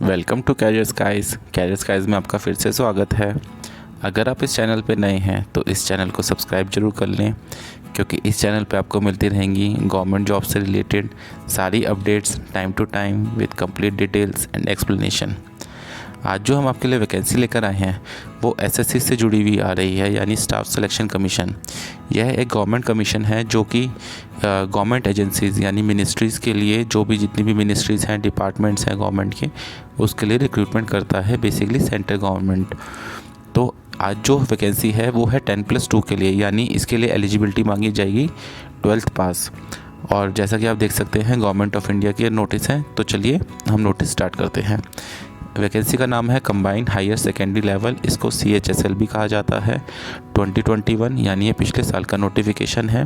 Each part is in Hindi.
वेलकम टू कैरियर स्काइज़ में आपका फिर से स्वागत है। अगर आप इस चैनल पर नए हैं तो इस चैनल को सब्सक्राइब जरूर कर लें, क्योंकि इस चैनल पे आपको मिलती रहेंगी गवर्नमेंट जॉब से रिलेटेड सारी updates time to time with complete details and explanation. आज जो हम आपके लिए वैकेंसी लेकर आए हैं वो एसएससी से जुड़ी हुई आ रही है, यानी स्टाफ सिलेक्शन कमीशन। यह एक गवर्नमेंट कमीशन है जो कि गवर्नमेंट एजेंसीज़ यानी मिनिस्ट्रीज़ के लिए, जो भी जितनी भी मिनिस्ट्रीज़ हैं, डिपार्टमेंट्स हैं गवर्नमेंट के, उसके लिए रिक्रूटमेंट करता है बेसिकली सेंट्रल गवर्नमेंट। तो आज जो वैकेंसी है वो है 10+2 के लिए, यानी इसके लिए एलिजिबिलिटी मांगी जाएगी 12th पास। और जैसा कि आप देख सकते हैं गवर्नमेंट ऑफ इंडिया के नोटिस हैं, तो चलिए हम नोटिस स्टार्ट करते हैं। वैकेंसी का नाम है कंबाइंड हायर सेकेंडरी लेवल, इसको CHSL भी कहा जाता है। 2021 यानी ये पिछले साल का नोटिफिकेशन है,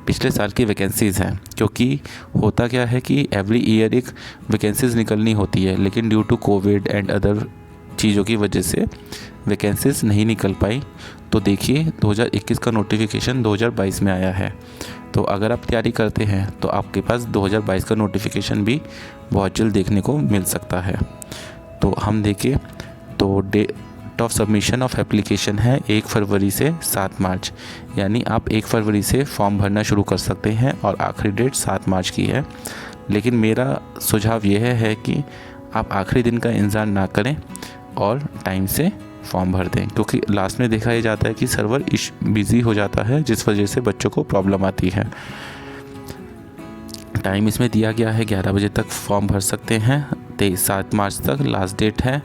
पिछले साल की वैकेंसीज़ हैं। क्योंकि होता क्या है कि एवरी ईयर एक वैकेंसीज़ निकलनी होती है, लेकिन due to covid and other चीज़ों की वजह से वैकेंसीज़ नहीं निकल पाई। तो देखिए 2021 का नोटिफिकेशन 2022 में आया है। तो अगर आप तैयारी करते हैं तो आपके पास 2022 का नोटिफिकेशन भी बहुत जल्द देखने को मिल सकता है। तो हम देखें तो date of submission of application है 1 फरवरी से 7 मार्च, यानी आप 1 फरवरी से फॉर्म भरना शुरू कर सकते हैं और आखिरी डेट 7 मार्च की है। लेकिन मेरा सुझाव यह है कि आप आखिरी दिन का इंतज़ार ना करें और टाइम से फॉर्म भर दें, क्योंकि लास्ट में देखा यह जाता है कि सर्वर बिज़ी हो जाता है, जिस वजह से बच्चों को प्रॉब्लम आती है। टाइम इसमें दिया गया है 11 बजे तक फॉर्म भर सकते हैं। 7 मार्च तक लास्ट डेट है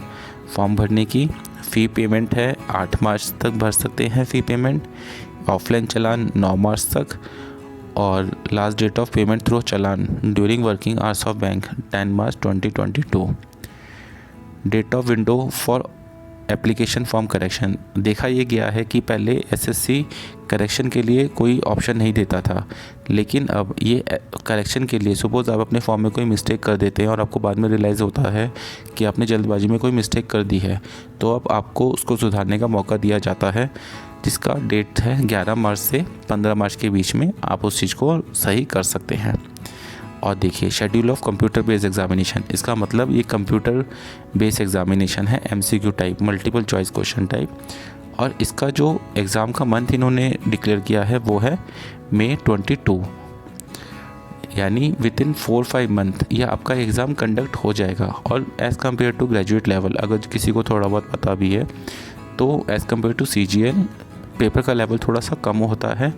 फॉर्म भरने की। फ़ी पेमेंट है 8 मार्च तक भर सकते हैं फ़ी पेमेंट। ऑफलाइन चालान 9 मार्च तक, और last date of payment through challan during working hours of bank 10 March 2022। Date of window for application form correction, देखा ये गया है कि पहले एसएससी करेक्शन के लिए कोई ऑप्शन नहीं देता था, लेकिन अब ये करेक्शन के लिए, सपोज़ आप अपने फॉर्म में कोई मिस्टेक कर देते हैं और आपको बाद में रियलाइज़ होता है कि आपने जल्दबाजी में कोई मिस्टेक कर दी है, तो अब आपको उसको सुधारने का मौका दिया जाता है, जिसका डेट है 11 मार्च से 15 मार्च के बीच में आप उस चीज़ को सही कर सकते हैं। और देखिए schedule of computer based examination, इसका मतलब ये कंप्यूटर बेस्ड एग्जामिनेशन है, MCQ type, multiple choice question type. और इसका जो एग्ज़ाम का मंथ इन्होंने डिक्लेयर किया है वो है May 22, यानी विद इन 4-5 मंथ यह आपका एग्ज़ाम कंडक्ट हो जाएगा। और as compare to graduate level, अगर किसी को थोड़ा बहुत पता भी है तो as compare to CGL paper का लेवल थोड़ा सा कम होता है।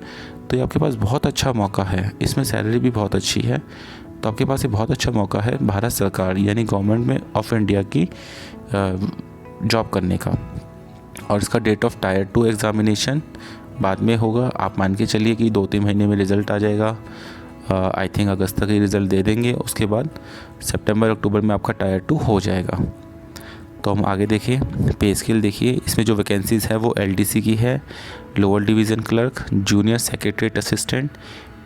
तो ये आपके पास बहुत अच्छा मौका है, इसमें सैलरी भी बहुत अच्छी है, तो आपके पास ये बहुत अच्छा मौका है भारत सरकार यानी गवर्नमेंट में ऑफ इंडिया की जॉब करने का। और इसका डेट ऑफ टायर 2 एग्ज़ामिनेशन बाद में होगा। आप मान के चलिए कि 2-3 महीने में रिज़ल्ट आ जाएगा। आई थिंक अगस्त तक ही रिज़ल्ट दे देंगे, उसके बाद सितंबर अक्टूबर में आपका टायर 2 हो जाएगा। तो हम आगे देखें, पे स्केल देखिए, इसमें जो वैकेंसीज़ है वो LDC की है, lower division clerk, junior secretariat assistant,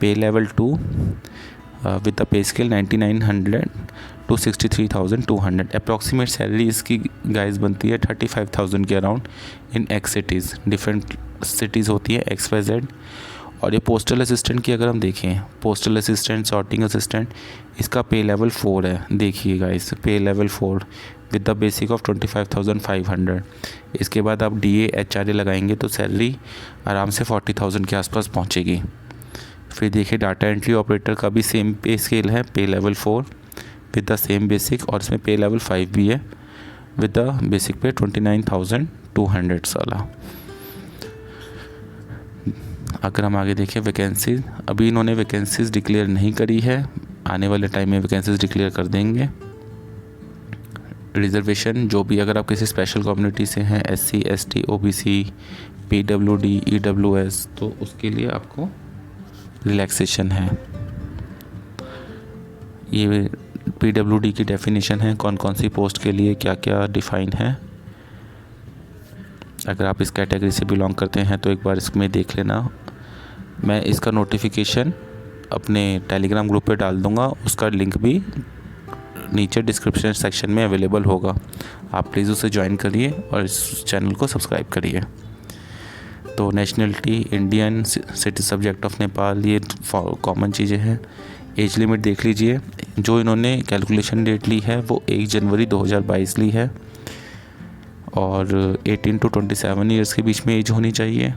pay level 2 with the pay scale 9900 to 63,200। Approximate salary इसकी गाइस बनती है 35,000 के around in X cities, different cities होती है XYZ। और ये पोस्टल असिस्टेंट की अगर हम देखें, पोस्टल असिस्टेंट, सॉर्टिंग असिस्टेंट, इसका पे लेवल 4 है। देखिए गाइस, पे level 4 with the basic of 25,500। इसके बाद आप DA HRA लगाएंगे तो सैलरी आराम से 40,000 के आसपास पहुंचेगी। फिर देखिए डाटा एंट्री ऑपरेटर का भी सेम पे स्केल है, पे level 4 with the same basic, और इसमें पे लेवल 5 भी है विद द बेसिक पे 29,200 साला। अगर हम आगे देखें वैकेंसीज, अभी इन्होंने वैकेंसीज डिक्लेयर नहीं करी है, आने वाले टाइम में वैकेंसीज डिक्लेयर कर देंगे। रिजर्वेशन जो भी, अगर आप किसी स्पेशल कम्युनिटी से हैं, SC ST OBC PWD EWS, तो उसके लिए आपको रिलैक्सेशन है। ये PWD की डेफिनेशन है, कौन कौन सी पोस्ट के लिए क्या क्या डिफ़ाइन है। अगर आप इस कैटेगरी से बिलोंग करते हैं तो एक बार इसमें देख लेना। मैं इसका नोटिफिकेशन अपने टेलीग्राम ग्रुप पे डाल दूँगा, उसका लिंक भी नीचे डिस्क्रिप्शन सेक्शन में अवेलेबल होगा। आप प्लीज़ उसे ज्वाइन करिए और इस चैनल को सब्सक्राइब करिए। तो nationality Indian, city subject of Nepal, ये कॉमन चीज़ें हैं। एज लिमिट देख लीजिए, जो इन्होंने कैलकुलेशन डेट ली है वो 1 जनवरी 2022 ली है, और 18 to 27 ईयर्स के बीच में एज होनी चाहिए।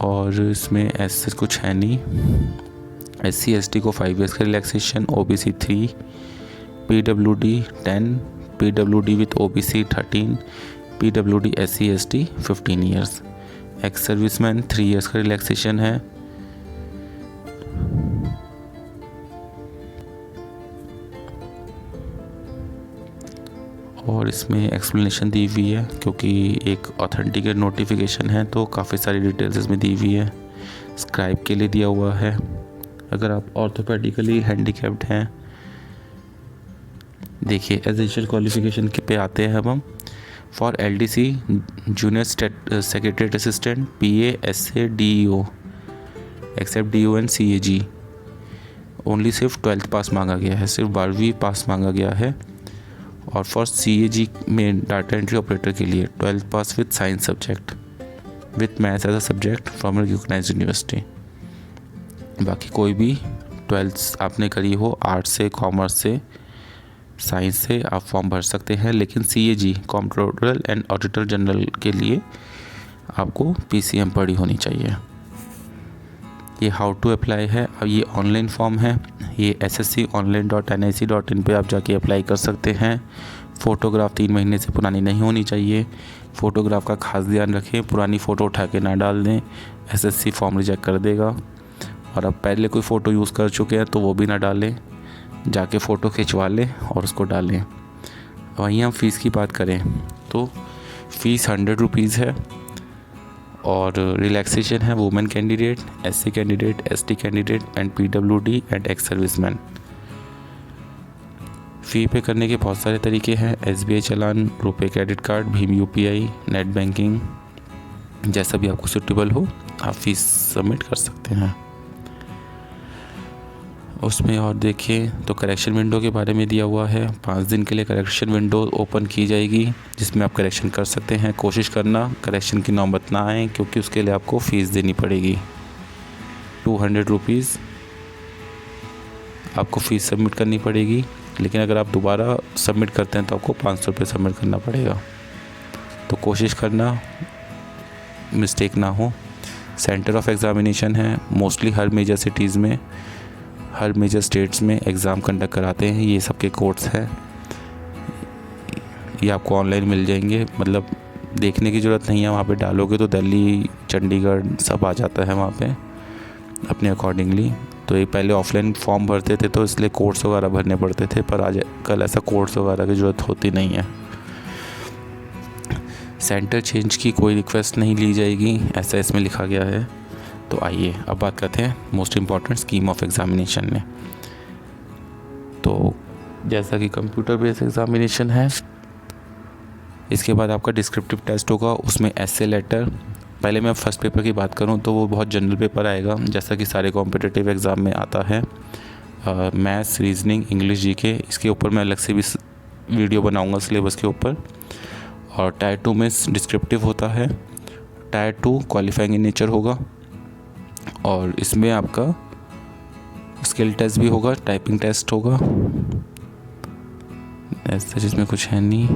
और इसमें ऐसे कुछ है नहीं। SC ST को 5 ईयर्स का relaxation, OBC 3, PWD 10, PWD with OBC 13, PWD SC ST 15 years. Ex serviceman 3 years का रिलैक्सेशन है। और इसमें एक्सप्लेनेशन दी हुई है, क्योंकि एक ऑथेंटिकेट नोटिफिकेशन है तो काफ़ी सारी डिटेल्स इसमें दी हुई है। स्क्राइब के लिए दिया हुआ है, अगर आप ऑर्थोपेडिकली हैंडीकैप्ड हैं। देखिए एसेंशियल क्वालिफिकेशन के पे आते हैं अब हम। For LDC junior secretariat assistant PA SA DEO except DO and CAG only सिर्फ 12th पास मांगा गया है, सिर्फ 12वीं पास मांगा गया है। और फॉर CAG में डाटा एंट्री ऑपरेटर के लिए 12th पास with science subject with maths as a subject from recognised university. बाकी कोई भी 12th आपने करी हो आर्ट्स से, कॉमर्स से, साइंस से, आप फॉर्म भर सकते हैं। लेकिन CAG comptroller and auditor general के लिए आपको PCM पढ़ी होनी चाहिए। ये हाउ टू अप्लाई है, अब ये ऑनलाइन फॉर्म है, ये ssconline.nic.in पे आप जाके अप्लाई कर सकते हैं। फ़ोटोग्राफ 3 महीने से पुरानी नहीं होनी चाहिए। फ़ोटोग्राफ का खास ध्यान रखें, पुरानी फ़ोटो उठा के ना डाल दें, SSC फॉर्म रिजेक्ट कर देगा। और अब पहले कोई फ़ोटो यूज़ कर चुके हैं तो वो भी ना डालें, जाके फ़ोटो खिंचवा लें और उसको डालें। वहीं हम फ़ीस की बात करें तो फ़ीस 100 रुपीज़ है। और रिलैक्सेशन है women candidate, SC candidate, ST candidate and PWD and ex serviceman. Fee pay करने के बहुत सारे तरीके हैं, SBI चालान, रुपए credit card, Bhim UPI, net banking, जैसा भी आपको सूटेबल हो आप फ़ीस सबमिट कर सकते हैं। उसमें और देखिए तो करेक्शन विंडो के बारे में दिया हुआ है। 5 दिन के लिए करेक्शन विंडो ओपन की जाएगी, जिसमें आप करेक्शन कर सकते हैं। कोशिश करना करेक्शन की नौबत ना आए, क्योंकि उसके लिए आपको फ़ीस देनी पड़ेगी 200 रुपीज़ आपको फ़ीस सबमिट करनी पड़ेगी। लेकिन अगर आप दोबारा सबमिट करते हैं तो आपको 500 रुपये सबमिट करना पड़ेगा। तो कोशिश करना मिस्टेक ना हो। सेंटर ऑफ एग्ज़ामिनेशन है, मोस्टली हर मेजर सिटीज़ में, हर मेजर स्टेट्स में एग्ज़ाम कंडक्ट कराते हैं। ये सबके कोर्स हैं, ये आपको ऑनलाइन मिल जाएंगे, मतलब देखने की ज़रूरत नहीं है। वहाँ पे डालोगे तो दिल्ली, चंडीगढ़ सब आ जाता है वहाँ पे अपने अकॉर्डिंगली। तो ये पहले ऑफलाइन फॉर्म भरते थे तो इसलिए कोर्स वगैरह भरने पड़ते थे, पर आज कल ऐसा कोर्स वगैरह की ज़रूरत होती नहीं है। सेंटर चेंज की कोई रिक्वेस्ट नहीं ली जाएगी, ऐसा इसमें लिखा गया है। तो आइए अब बात करते हैं most important scheme of examination में। तो जैसा कि कंप्यूटर बेस्ड एग्ज़ामिनेशन है, इसके बाद आपका डिस्क्रिप्टिव टेस्ट होगा, उसमें एसे लेटर। पहले मैं फर्स्ट पेपर की बात करूं तो वो बहुत जनरल पेपर आएगा, जैसा कि सारे कॉम्पिटिटिव एग्ज़ाम में आता है। मैथ्स, रीजनिंग, इंग्लिश, GK, इसके ऊपर मैं अलग से भी वीडियो बनाऊंगा सिलेबस के ऊपर। और टायर 2 में डिस्क्रिप्टिव होता है, टायर 2 क्वालिफाइंग इन नेचर होगा। और इसमें आपका स्किल टेस्ट भी होगा, टाइपिंग टेस्ट होगा, ऐसा जिसमें कुछ है नहीं।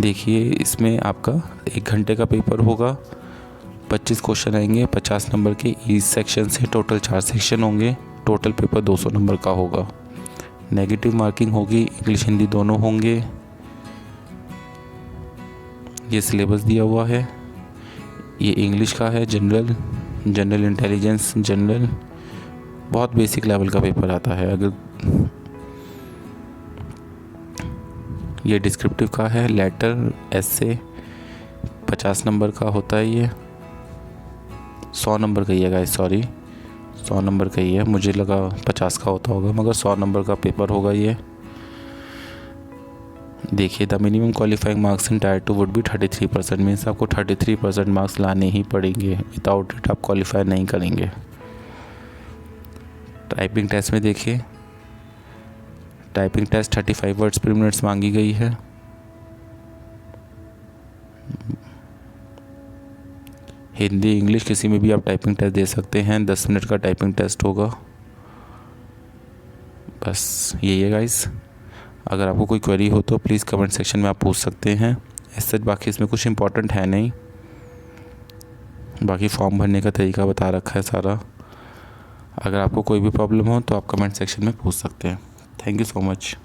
देखिए इसमें आपका 1 घंटे का पेपर होगा, 25 क्वेश्चन आएंगे 50 नंबर के। ईच सेक्शन से टोटल 4 सेक्शन होंगे, टोटल पेपर 200 नंबर का होगा। नेगेटिव मार्किंग होगी, इंग्लिश हिंदी दोनों होंगे। ये सिलेबस दिया हुआ है, ये इंग्लिश का है, जनरल इंटेलिजेंस, जनरल, बहुत बेसिक लेवल का पेपर आता है। अगर ये डिस्क्रिप्टिव का है, लेटर, एसे 50 नंबर का होता है। ये 100 नंबर का ही है गाइस, सॉरी 100 नंबर का ही है, मुझे लगा 50 का होता होगा, मगर 100 नंबर का पेपर होगा ये। देखिए the minimum qualifying marks in tyre 2 would be 33%, means आपको 33% मार्क्स लाने ही पड़ेंगे, विदाउट इट आप क्वालिफाई नहीं करेंगे। टाइपिंग टेस्ट में देखिए, टाइपिंग टेस्ट 35 वर्ड्स पर मिनट्स मांगी गई है। हिंदी इंग्लिश किसी में भी आप टाइपिंग टेस्ट दे सकते हैं। 10 मिनट का टाइपिंग टेस्ट होगा। बस यही है गाइस। अगर आपको कोई क्वेरी हो तो प्लीज़ कमेंट सेक्शन में आप पूछ सकते हैं। ऐसे बाकी इसमें कुछ इंपॉर्टेंट है नहीं, बाकी फॉर्म भरने का तरीका बता रखा है सारा। अगर आपको कोई भी प्रॉब्लम हो तो आप कमेंट सेक्शन में पूछ सकते हैं। Thank you so much.